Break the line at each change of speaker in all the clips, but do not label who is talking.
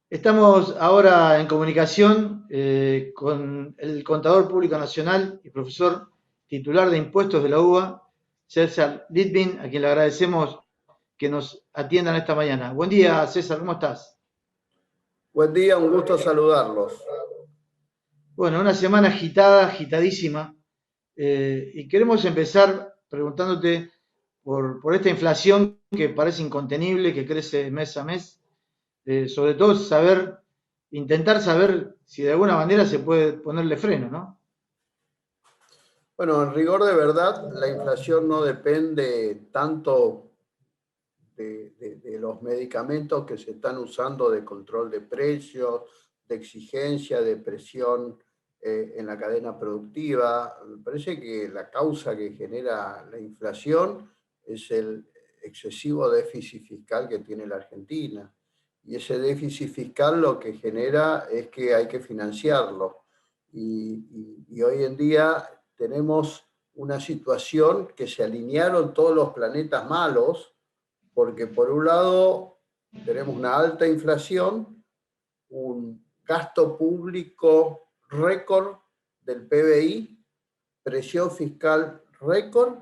Estamos ahora en comunicación con el Contador Público Nacional y profesor titular de Impuestos de la UBA, César Litvin, a quien le agradecemos que nos atiendan esta mañana. Buen día, César, ¿cómo estás?
Buen día, un gusto saludarlos.
Bueno, una semana agitada, agitadísima, y queremos empezar preguntándote por esta inflación que parece incontenible, que crece mes a mes. Sobre todo intentar saber si de alguna manera se puede ponerle freno, ¿no?
Bueno, en rigor de verdad, la inflación no depende tanto de los medicamentos que se están usando de control de precios, de exigencia, de presión en la cadena productiva. Me parece que la causa que genera la inflación es el excesivo déficit fiscal que tiene la Argentina. Y ese déficit fiscal lo que genera es que hay que financiarlo. Y hoy en día tenemos una situación que se alinearon todos los planetas malos, porque por un lado tenemos una alta inflación, un gasto público récord del PBI, presión fiscal récord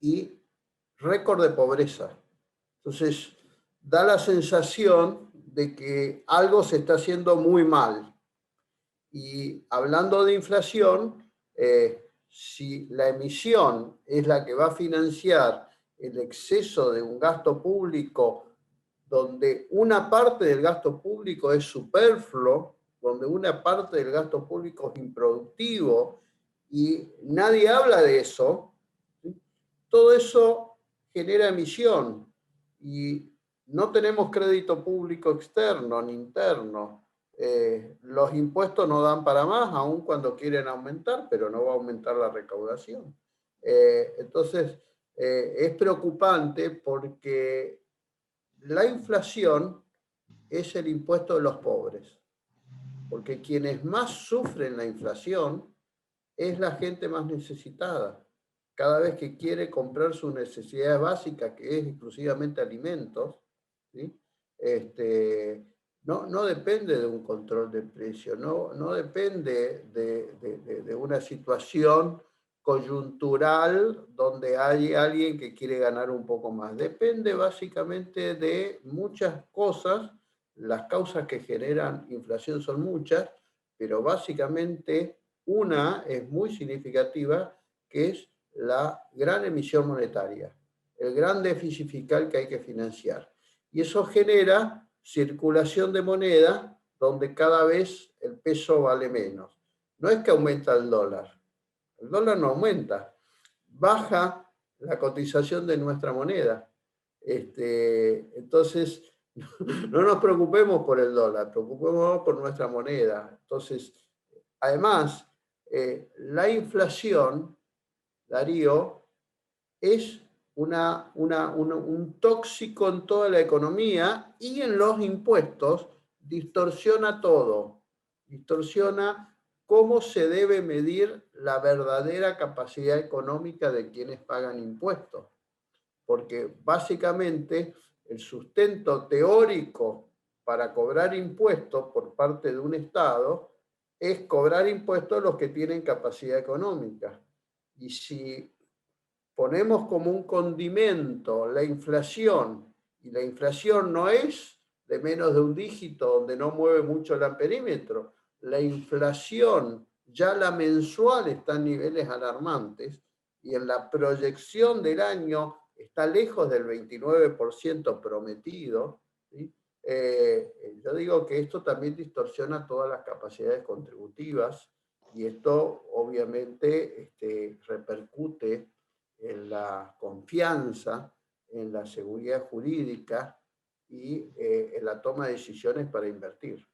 y récord de pobreza. Entonces, da la sensación de que algo se está haciendo muy mal. Y hablando de inflación, si la emisión es la que va a financiar el exceso de un gasto público, donde una parte del gasto público es superfluo, donde una parte del gasto público es improductivo y nadie habla de eso, ¿sí? Todo eso genera emisión y no tenemos crédito público externo ni interno. Los impuestos no dan para más, aun cuando quieren aumentar, pero no va a aumentar la recaudación. Entonces, es preocupante porque la inflación es el impuesto de los pobres, porque quienes más sufren la inflación es la gente más necesitada. Cada vez que quiere comprar sus necesidades básicas, que es exclusivamente alimentos, ¿sí? No depende de un control de precio, no depende de una situación coyuntural donde hay alguien que quiere ganar un poco más. Depende básicamente de muchas cosas. Las causas que generan inflación son muchas, pero básicamente una es muy significativa, que es la gran emisión monetaria, el gran déficit fiscal que hay que financiar. Y eso genera circulación de moneda donde cada vez el peso vale menos. No es que aumenta el dólar no aumenta, baja la cotización de nuestra moneda. Entonces, no nos preocupemos por el dólar, preocupémonos por nuestra moneda. Entonces, además, la inflación, Darío, es un tóxico en toda la economía y en los impuestos distorsiona todo, distorsiona cómo se debe medir la verdadera capacidad económica de quienes pagan impuestos, porque básicamente el sustento teórico para cobrar impuestos por parte de un Estado es cobrar impuestos a los que tienen capacidad económica. Y si ponemos como un condimento la inflación, y la inflación no es de menos de un dígito donde no mueve mucho el amperímetro, la inflación ya la mensual está en niveles alarmantes y en la proyección del año está lejos del 29% prometido, ¿sí? Yo digo que esto también distorsiona todas las capacidades contributivas y esto obviamente repercute en la confianza, en la seguridad jurídica y en la toma de decisiones para invertir.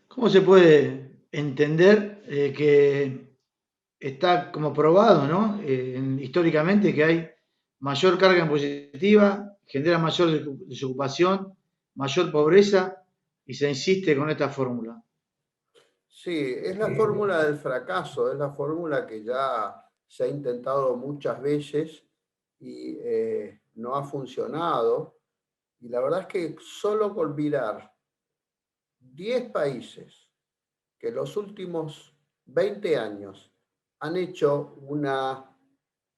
¿Cómo se puede entender que está como probado, ¿no? Históricamente que hay mayor carga impositiva, genera mayor desocupación, mayor pobreza y se insiste con esta fórmula.
Sí, es la fórmula del fracaso, es la fórmula que ya se ha intentado muchas veces y no ha funcionado. Y la verdad es que solo con mirar 10 países que en los últimos 20 años han hecho una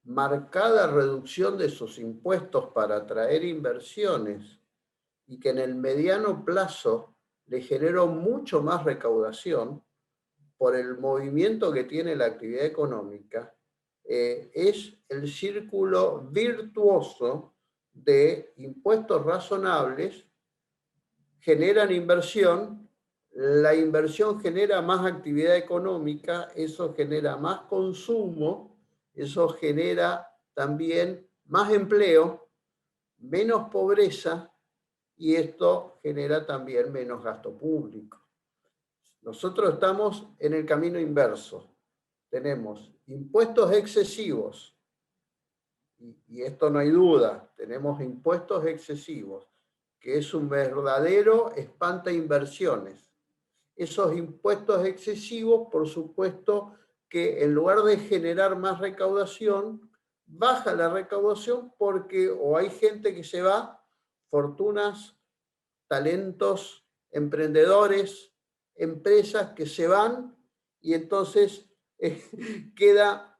marcada reducción de sus impuestos para atraer inversiones y que en el mediano plazo le generó mucho más recaudación por el movimiento que tiene la actividad económica, es el círculo virtuoso de impuestos razonables, generan inversión, la inversión genera más actividad económica, eso genera más consumo, eso genera también más empleo, menos pobreza, y esto genera también menos gasto público. Nosotros estamos en el camino inverso. Tenemos impuestos excesivos, y esto no hay duda, tenemos impuestos excesivos, que es un verdadero espanta inversiones. Esos impuestos excesivos, por supuesto, que en lugar de generar más recaudación, baja la recaudación porque o hay gente que se va, fortunas, talentos, emprendedores, empresas que se van y entonces queda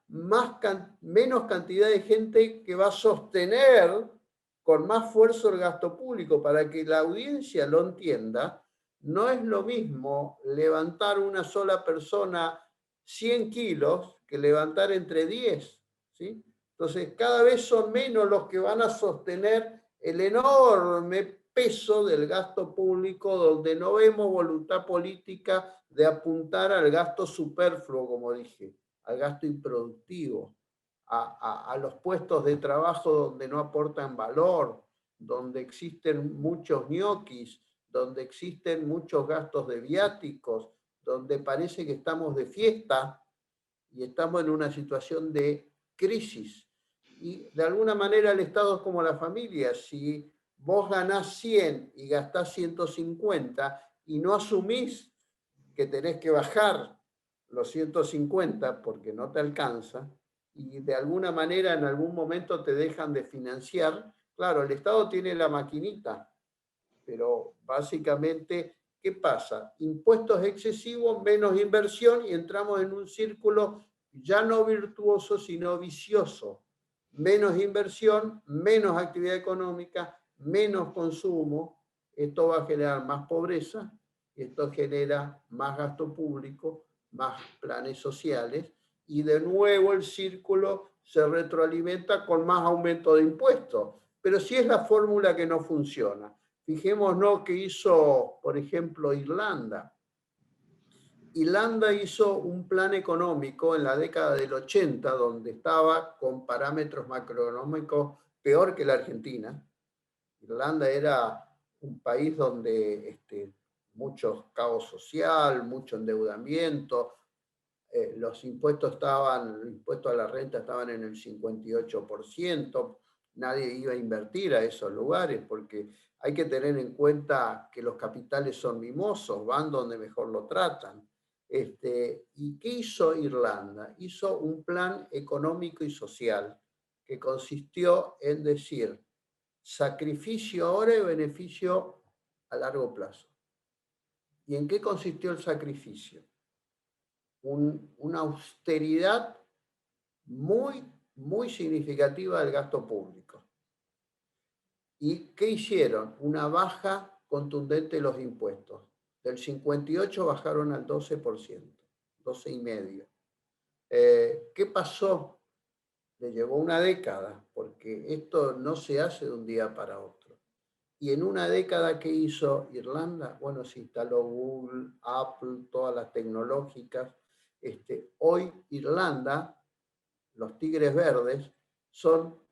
menos cantidad de gente que va a sostener con más fuerza el gasto público. Para que la audiencia lo entienda, no es lo mismo levantar una sola persona 100 kilos que levantar entre 10, ¿sí? Entonces, cada vez son menos los que van a sostener el enorme peso del gasto público, donde no vemos voluntad política de apuntar al gasto superfluo, como dije, al gasto improductivo, a los puestos de trabajo donde no aportan valor, donde existen muchos ñoquis, donde existen muchos gastos de viáticos, donde parece que estamos de fiesta y estamos en una situación de crisis. Y de alguna manera el Estado es como la familia. Si vos ganás 100 y gastás 150 y no asumís que tenés que bajar los 150 porque no te alcanza, y de alguna manera en algún momento te dejan de financiar, claro, el Estado tiene la maquinita, pero básicamente, ¿qué pasa? Impuestos excesivos, menos inversión y entramos en un círculo ya no virtuoso, sino vicioso. Menos inversión, menos actividad económica, menos consumo. Esto va a generar más pobreza, esto genera más gasto público, más planes sociales y de nuevo el círculo se retroalimenta con más aumento de impuestos. Pero si es la fórmula que no funciona. Fijémonos que hizo, por ejemplo, Irlanda. Irlanda hizo un plan económico en la década del 80, donde estaba con parámetros macroeconómicos peor que la Argentina. Irlanda era un país donde mucho caos social, mucho endeudamiento, los impuestos el impuesto a la renta estaban en el 58%, nadie iba a invertir a esos lugares porque hay que tener en cuenta que los capitales son mimosos, van donde mejor lo tratan. ¿Y qué hizo Irlanda? Hizo un plan económico y social que consistió en decir sacrificio ahora y beneficio a largo plazo. ¿Y en qué consistió el sacrificio? Una austeridad muy, muy significativa del gasto público. ¿Y qué hicieron? Una baja contundente de los impuestos. Del 58 bajaron al 12%, 12,5%. ¿Qué pasó? Le llevó una década, porque esto no se hace de un día para otro. Y en una década, ¿qué hizo Irlanda? Bueno, se instaló Google, Apple, todas las tecnológicas. Hoy Irlanda, los Tigres Verdes,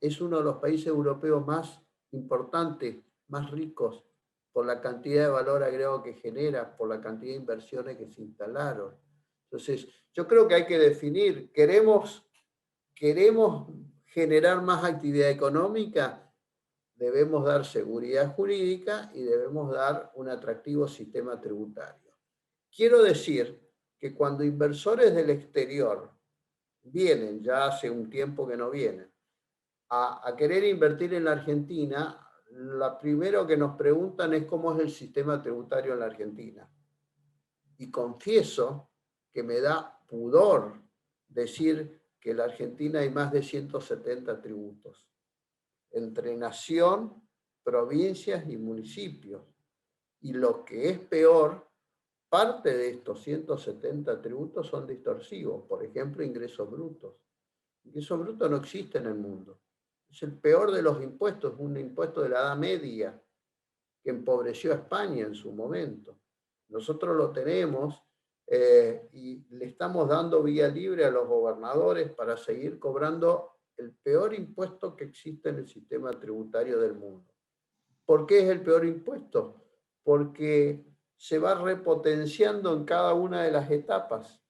es uno de los países europeos más importantes, más ricos, por la cantidad de valor agregado que genera, por la cantidad de inversiones que se instalaron. Entonces, yo creo que hay que definir, ¿queremos generar más actividad económica? Debemos dar seguridad jurídica y debemos dar un atractivo sistema tributario. Quiero decir que cuando inversores del exterior vienen, ya hace un tiempo que no vienen, a querer invertir en la Argentina, la primero que nos preguntan es cómo es el sistema tributario en la Argentina. Y confieso que me da pudor decir que en la Argentina hay más de 170 tributos, entre nación, provincias y municipios. Y lo que es peor, parte de estos 170 tributos son distorsivos, por ejemplo, ingresos brutos. Ingresos brutos no existe en el mundo. Es el peor de los impuestos, un impuesto de la Edad Media que empobreció a España en su momento. Nosotros lo tenemos y le estamos dando vía libre a los gobernadores para seguir cobrando el peor impuesto que existe en el sistema tributario del mundo. ¿Por qué es el peor impuesto? Porque se va repotenciando en cada una de las etapas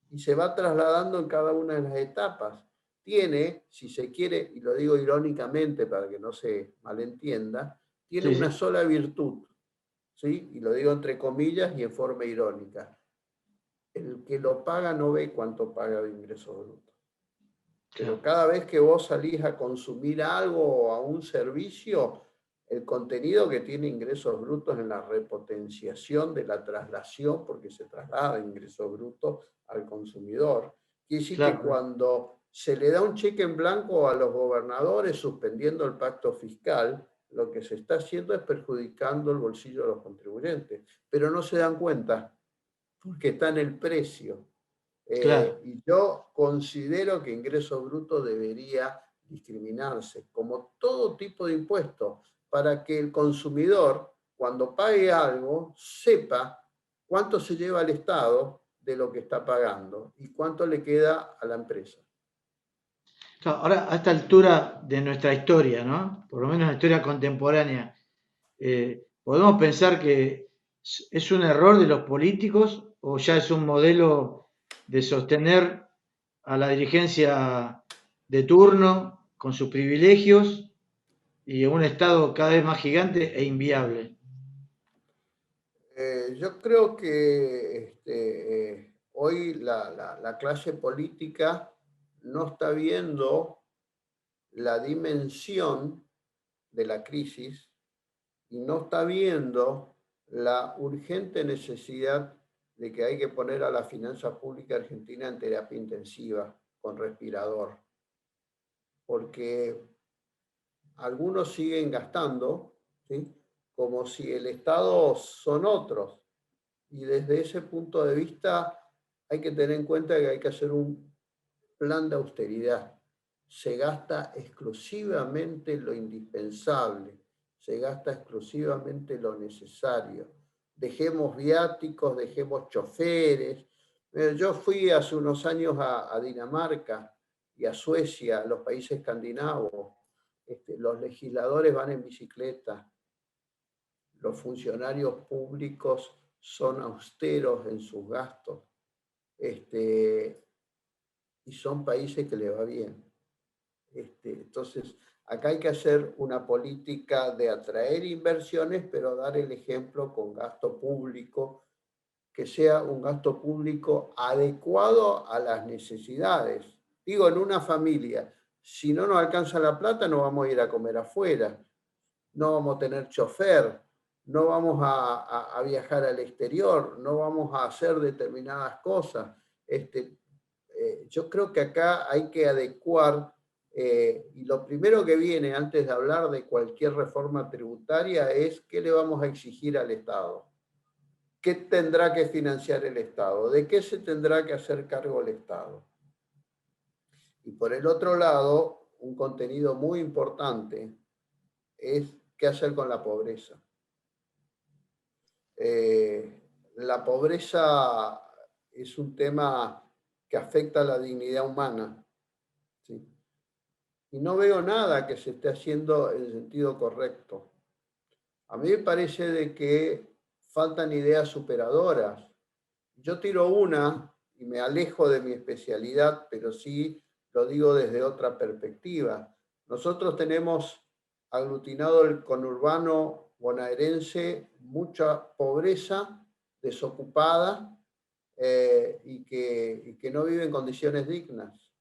y se va trasladando en cada una de las etapas. Tiene, si se quiere, y lo digo irónicamente para que no se malentienda, tiene
Sí,
una
sí.
sola virtud, ¿sí? Y lo digo entre comillas y en forma irónica. El que lo paga no ve cuánto paga de ingresos brutos. Pero
Claro.
cada vez que vos salís a consumir algo o a un servicio, el contenido que tiene ingresos brutos en la repotenciación de la traslación, porque se traslada ingresos brutos al consumidor, quiere decir que
Claro.
cuando se le da un cheque en blanco a los gobernadores suspendiendo el pacto fiscal, lo que se está haciendo es perjudicando el bolsillo de los contribuyentes, pero no se dan cuenta porque está en el precio.
Claro.
Y yo considero que ingreso bruto debería discriminarse, como todo tipo de impuesto, para que el consumidor, cuando pague algo, sepa cuánto se lleva al Estado de lo que está pagando y cuánto le queda a la empresa.
Claro, ahora, a esta altura de nuestra historia, ¿no? Por lo menos la historia contemporánea, ¿podemos pensar que es un error de los políticos o ya es un modelo de sostener a la dirigencia de turno con sus privilegios y un Estado cada vez más gigante e inviable?
Yo creo que hoy la clase política no está viendo la dimensión de la crisis y no está viendo la urgente necesidad de que hay que poner a la finanza pública argentina en terapia intensiva con respirador, porque algunos siguen gastando, ¿sí? Como si el Estado son otros. Y desde ese punto de vista hay que tener en cuenta que hay que hacer un plan de austeridad. Se gasta exclusivamente lo indispensable, se gasta exclusivamente lo necesario. Dejemos viáticos, dejemos choferes. Yo fui hace unos años a Dinamarca y a Suecia, a los países escandinavos. Los legisladores van en bicicleta, los funcionarios públicos son austeros en sus gastos, y son países que le va bien. Entonces, acá hay que hacer una política de atraer inversiones, pero dar el ejemplo con gasto público, que sea un gasto público adecuado a las necesidades. Digo, en una familia, si no nos alcanza la plata, no vamos a ir a comer afuera, no vamos a tener chofer, no vamos a viajar al exterior, no vamos a hacer determinadas cosas. Yo creo que acá hay que adecuar, y lo primero que viene antes de hablar de cualquier reforma tributaria es qué le vamos a exigir al Estado, qué tendrá que financiar el Estado, de qué se tendrá que hacer cargo el Estado. Y por el otro lado, un contenido muy importante es qué hacer con la pobreza. La pobreza es un tema que afecta a la dignidad humana, ¿sí? Y no veo nada que se esté haciendo en el sentido correcto. A mí me parece de que faltan ideas superadoras. Yo tiro una y me alejo de mi especialidad, pero sí lo digo desde otra perspectiva. Nosotros tenemos aglutinado el conurbano bonaerense mucha pobreza desocupada, y que no vive en condiciones dignas.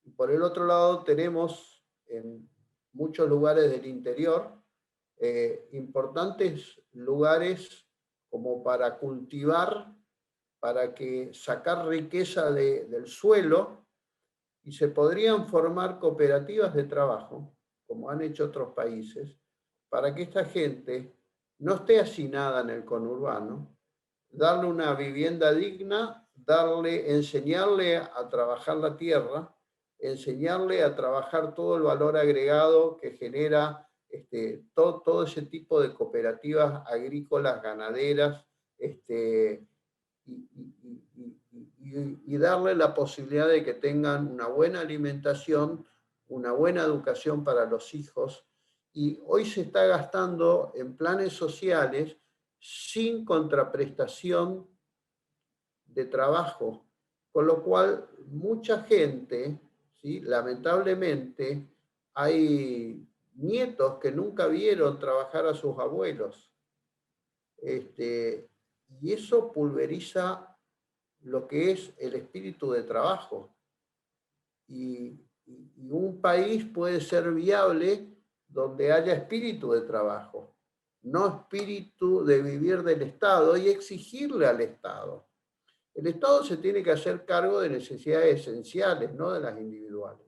Y por el otro lado tenemos en muchos lugares del interior importantes lugares como para cultivar, para que sacar riqueza del suelo, y se podrían formar cooperativas de trabajo, como han hecho otros países, para que esta gente no esté hacinada en el conurbano, darle una vivienda digna, enseñarle a trabajar la tierra, enseñarle a trabajar todo el valor agregado que genera todo ese tipo de cooperativas agrícolas, ganaderas, y darle la posibilidad de que tengan una buena alimentación, una buena educación para los hijos. Y hoy se está gastando en planes sociales sin contraprestación de trabajo, con lo cual mucha gente, ¿sí?, lamentablemente, hay nietos que nunca vieron trabajar a sus abuelos. Y eso pulveriza lo que es el espíritu de trabajo. Y un país puede ser viable donde haya espíritu de trabajo, no espíritu de vivir del Estado y exigirle al Estado. El Estado se tiene que hacer cargo de necesidades esenciales, no de las individuales.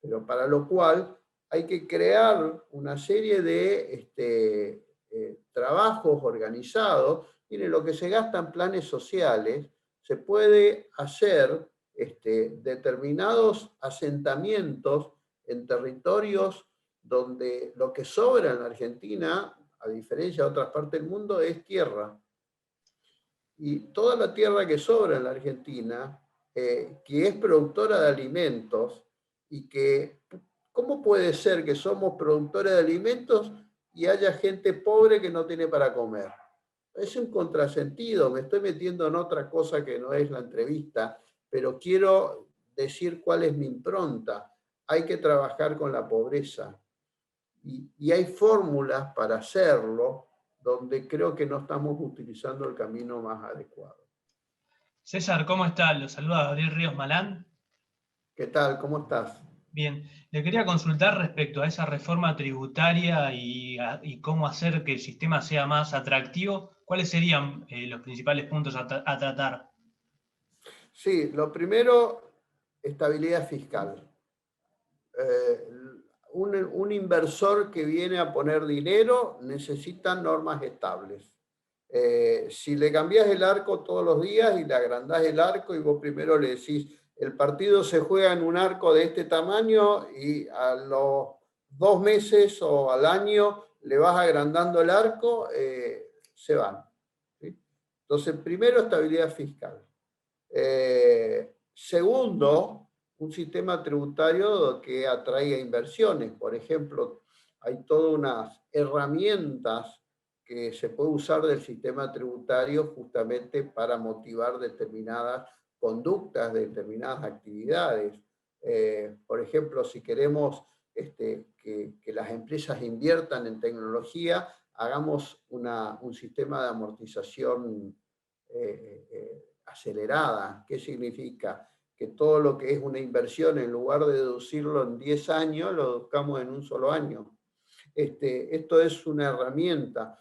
Pero para lo cual hay que crear una serie de trabajos organizados. Miren, lo que se gasta en planes sociales se puede hacer determinados asentamientos en territorios donde lo que sobra en la Argentina, a diferencia de otras partes del mundo, es tierra. Y toda la tierra que sobra en la Argentina, que es productora de alimentos, y que, ¿cómo puede ser que somos productores de alimentos y haya gente pobre que no tiene para comer? Es un contrasentido, me estoy metiendo en otra cosa que no es la entrevista, pero quiero decir cuál es mi impronta. Hay que trabajar con la pobreza. Y hay fórmulas para hacerlo, donde creo que no estamos utilizando el camino más adecuado.
César, ¿cómo está? Lo saluda Gabriel Ríos Malán.
¿Qué tal? ¿Cómo estás?
Bien, le quería consultar respecto a esa reforma tributaria y cómo hacer que el sistema sea más atractivo. ¿Cuáles serían los principales puntos a tratar?
Sí, lo primero, estabilidad fiscal. Un inversor que viene a poner dinero necesita normas estables. Si le cambiás el arco todos los días y le agrandás el arco y vos primero le decís, el partido se juega en un arco de este tamaño y a los 2 meses o al año le vas agrandando el arco, se van. ¿Sí? Entonces, primero, estabilidad fiscal. Segundo, un sistema tributario que atraiga inversiones. Por ejemplo, hay todas unas herramientas que se puede usar del sistema tributario justamente para motivar determinadas conductas, determinadas actividades. Por ejemplo, si queremos que las empresas inviertan en tecnología, hagamos un sistema de amortización acelerada. ¿Qué significa? Que todo lo que es una inversión, en lugar de deducirlo en 10 años, lo deduzcamos en un solo año. Esto es una herramienta.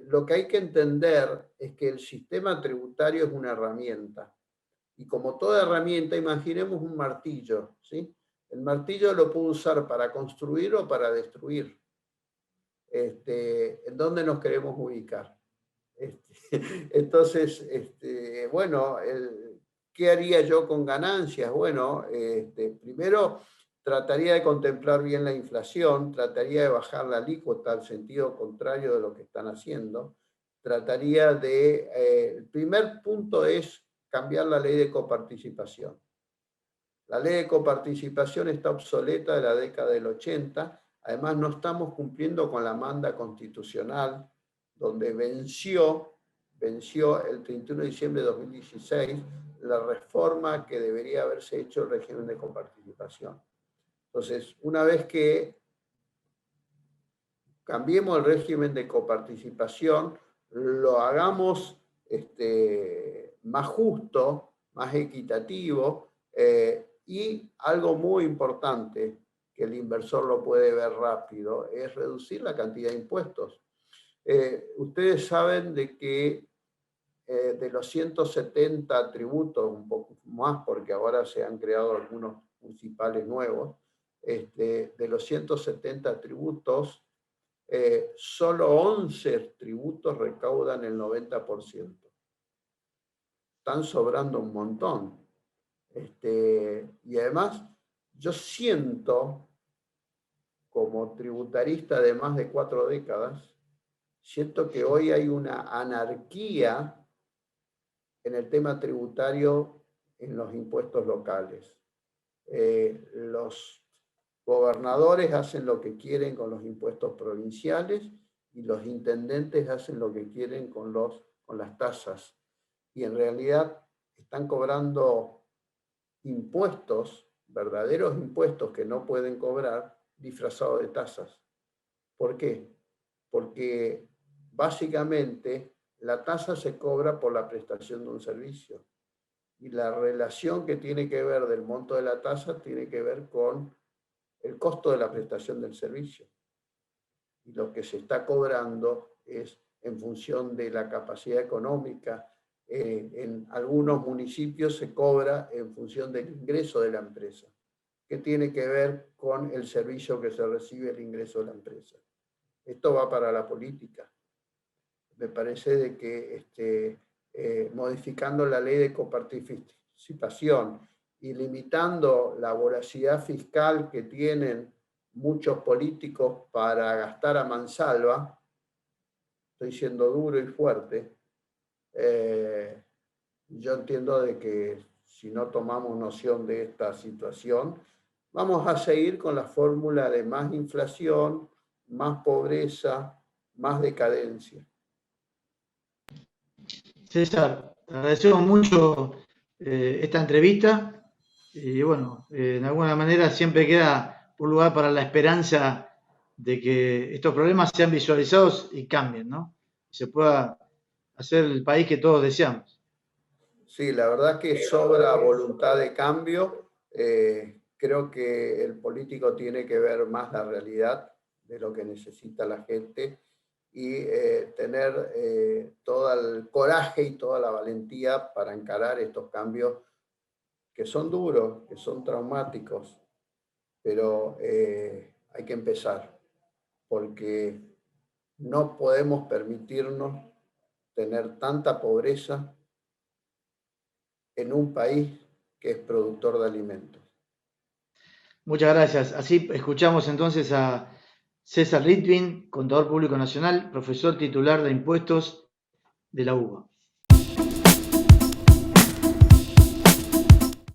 Lo que hay que entender es que el sistema tributario es una herramienta. Y como toda herramienta, imaginemos un martillo, ¿sí? El martillo lo puedo usar para construir o para destruir. ¿En dónde nos queremos ubicar? Entonces, bueno, ¿qué haría yo con ganancias? Bueno, primero trataría de contemplar bien la inflación, trataría de bajar la alícuota al sentido contrario de lo que están haciendo, trataría de, el primer punto es cambiar la ley de coparticipación. La ley de coparticipación está obsoleta de la década del 80, además no estamos cumpliendo con la manda constitucional, donde venció el 31 de diciembre de 2016 la reforma que debería haberse hecho el régimen de coparticipación. Entonces, una vez que cambiemos el régimen de coparticipación, lo hagamos más justo, más equitativo, y algo muy importante, que el inversor lo puede ver rápido, es reducir la cantidad de impuestos. Ustedes saben de que de los 170 tributos, un poco más porque ahora se han creado algunos municipales nuevos, de los 170 tributos, solo 11 tributos recaudan el 90%. Están sobrando un montón. Y además, yo siento, como tributarista de más de 4 décadas, siento que hoy hay una anarquía en el tema tributario en los impuestos locales. Los gobernadores hacen lo que quieren con los impuestos provinciales y los intendentes hacen lo que quieren con las tasas. Y en realidad están cobrando impuestos, verdaderos impuestos que no pueden cobrar, disfrazados de tasas. ¿Por qué? Porque básicamente la tasa se cobra por la prestación de un servicio. Y la relación que tiene que ver del monto de la tasa tiene que ver con el costo de la prestación del servicio. Y lo que se está cobrando es en función de la capacidad económica. En algunos municipios se cobra en función del ingreso de la empresa, que tiene que ver con el servicio que se recibe, el ingreso de la empresa. Esto va para la política. Me parece de que modificando la ley de coparticipación y limitando la voracidad fiscal que tienen muchos políticos para gastar a mansalva, estoy siendo duro y fuerte, yo entiendo de que si no tomamos noción de esta situación, vamos a seguir con la fórmula de más inflación, más pobreza, más decadencia.
César, te agradecemos mucho esta entrevista y bueno, de alguna manera siempre queda un lugar para la esperanza de que estos problemas sean visualizados y cambien, ¿no? Se pueda hacer el país que todos deseamos.
Sí, la verdad que sobra voluntad de cambio. Creo que el político tiene que ver más la realidad de lo que necesita la gente y tener todo el coraje y toda la valentía para encarar estos cambios que son duros, que son traumáticos, pero hay que empezar, porque no podemos permitirnos tener tanta pobreza en un país que es productor de alimentos.
Muchas gracias. Así escuchamos entonces a César Litvin, contador público nacional, profesor titular de impuestos de la UBA.